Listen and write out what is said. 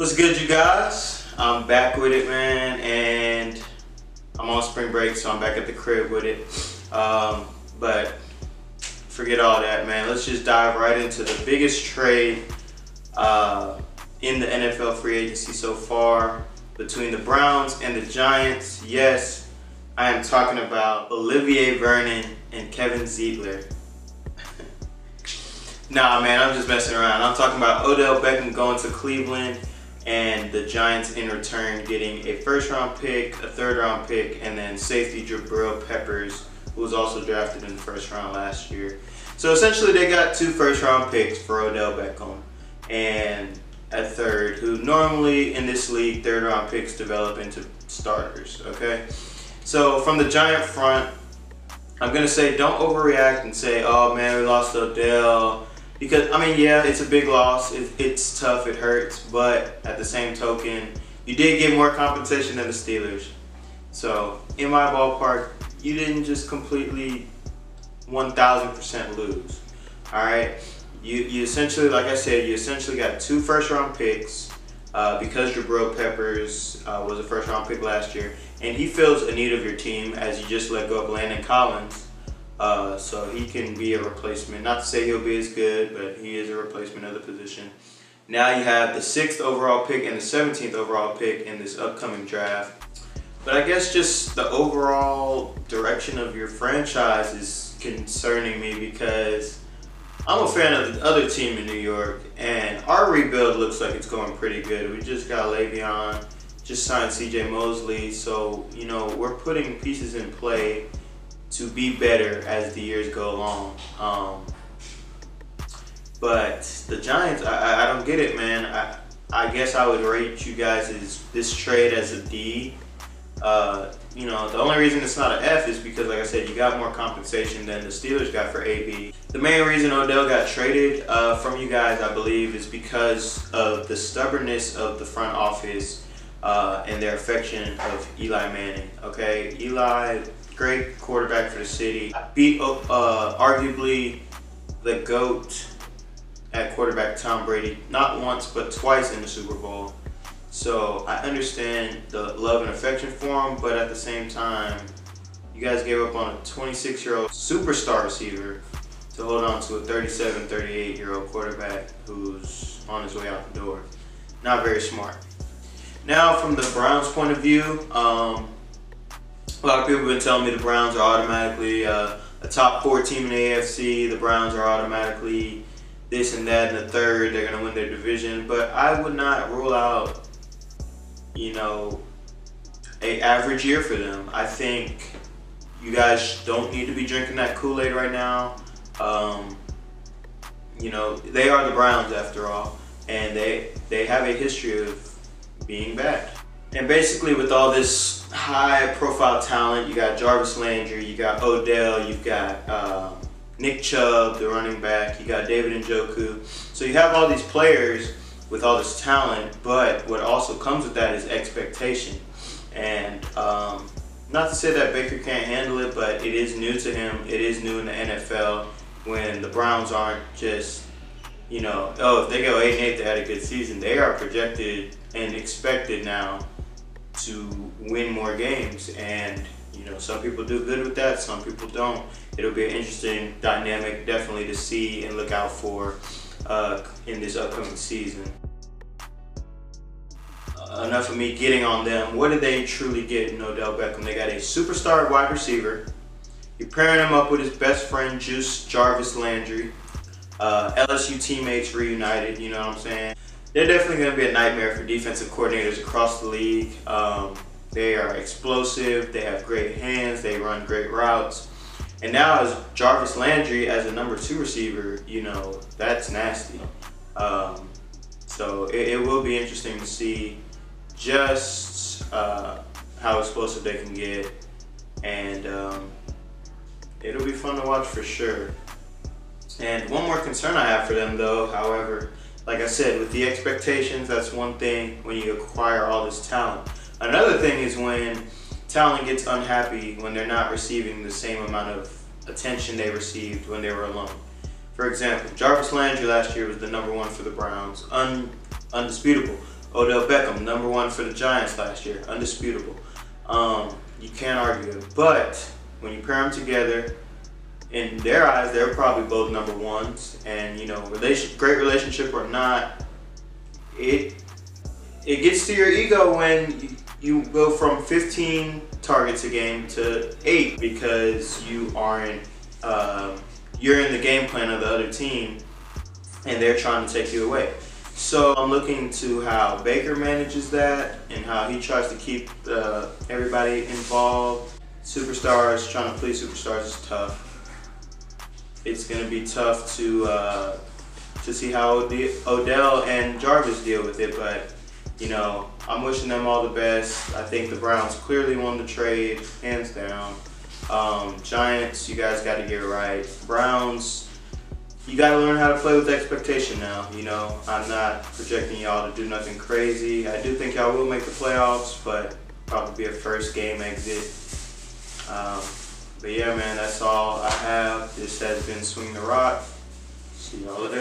What's good, you guys? I'm back with it, man, and I'm on spring break, so I'm back at the crib with it. But forget all that, man. Let's just dive right into the biggest trade in the NFL free agency so far between the Browns and the Giants. Yes, I am talking about Olivier Vernon and Kevin Zeitler. Nah, man, I'm just messing around. I'm talking about Odell Beckham going to Cleveland and the Giants in return getting a first-round pick, a third-round pick, and then safety Jabrill Peppers, who was also drafted in the first round last year. So essentially they got 2 first-round picks for Odell Beckham and a third, who normally in this league, third-round picks develop into starters, okay? So from the Giant front, I'm going to say don't overreact and say, oh man, we lost Odell. Because, I mean, yeah, it's a big loss. It's tough. It hurts. But at the same token, you did get more compensation than the Steelers. So, in my ballpark, you didn't just completely 1,000% lose. All right? You essentially, like I said, you essentially got 2 first-round picks because Jabrill Peppers was a first-round pick last year. And he fills a need of your team as you just let go of Landon Collins. So he can be a replacement. Not to say he'll be as good, but he is a replacement of the position. Now you have the 6th overall pick and the 17th overall pick in this upcoming draft. But I guess just the overall direction of your franchise is concerning me because I'm a fan of the other team in New York, and our rebuild looks like it's going pretty good. We just got Le'Veon, just signed CJ Mosley, so you know we're putting pieces in play to be better as the years go along. But the Giants, I don't get it, man. I guess I would rate you guys this trade as a D. You know, the only reason it's not an F is because, like I said, you got more compensation than the Steelers got for AB. The main reason Odell got traded from you guys, I believe, is because of the stubbornness of the front office and their affection of Eli Manning. Okay, Eli, great quarterback for the city. Beat arguably the GOAT at quarterback Tom Brady, not once but twice in the Super Bowl. So I understand the love and affection for him, but at the same time, you guys gave up on a 26-year-old superstar receiver to hold on to a 37, 38-year-old quarterback who's on his way out the door. Not very smart. Now, from the Browns' point of view, a lot of people have been telling me the Browns are automatically a top 4 team in the AFC. The Browns are automatically this and that and the third. They're going to win their division. But I would not rule out, you know, an average year for them. I think you guys don't need to be drinking that Kool-Aid right now. You know, they are the Browns after all. And they have a history of being bad. And basically with all this high profile talent, you got Jarvis Landry, you got Odell, you've got Nick Chubb, the running back, you got David Njoku. So you have all these players with all this talent, but what also comes with that is expectation. And not to say that Baker can't handle it, but it is new to him. It is new in the NFL when the Browns aren't just, you know, oh, if they go 8-8, they had a good season. They are projected and expected now to win more games, and you know, some people do good with that, some people don't. It'll be an interesting dynamic definitely to see and look out for in this upcoming season. Enough of me getting on them. What did they truly get in Odell Beckham? They got a superstar wide receiver. You're pairing him up with his best friend Jarvis Landry. LSU teammates reunited, you know what I'm saying? They're definitely going to be a nightmare for defensive coordinators across the league. They are explosive, they have great hands, they run great routes. And now as Jarvis Landry as a number 2 receiver, you know, that's nasty. So it will be interesting to see just how explosive they can get. And it'll be fun to watch for sure. And one more concern I have for them though, however, like I said, with the expectations, that's one thing when you acquire all this talent. Another thing is when talent gets unhappy when they're not receiving the same amount of attention they received when they were alone. For example, Jarvis Landry last year was the #1 for the Browns, undisputable. Odell Beckham, #1 for the Giants last year, undisputable. You can't argue it. But when you pair them together, in their eyes, they're probably both #1s. And you know, great relationship or not, it gets to your ego when you go from 15 targets a game to 8 because you aren't. You're in the game plan of the other team, and they're trying to take you away. So I'm looking to how Baker manages that and how he tries to keep everybody involved. Superstars, trying to please superstars is tough. It's going to be tough to see how Odell and Jarvis deal with it, but you know, I'm wishing them all the best. I think the Browns clearly won the trade, hands down. Giants, you guys got to get it right. Browns, you got to learn how to play with expectation now. You know, I'm not projecting y'all to do nothing crazy. I do think y'all will make the playoffs, but probably be a first game exit. But yeah, man, that's all I have. This has been Swing the Rock. See y'all later.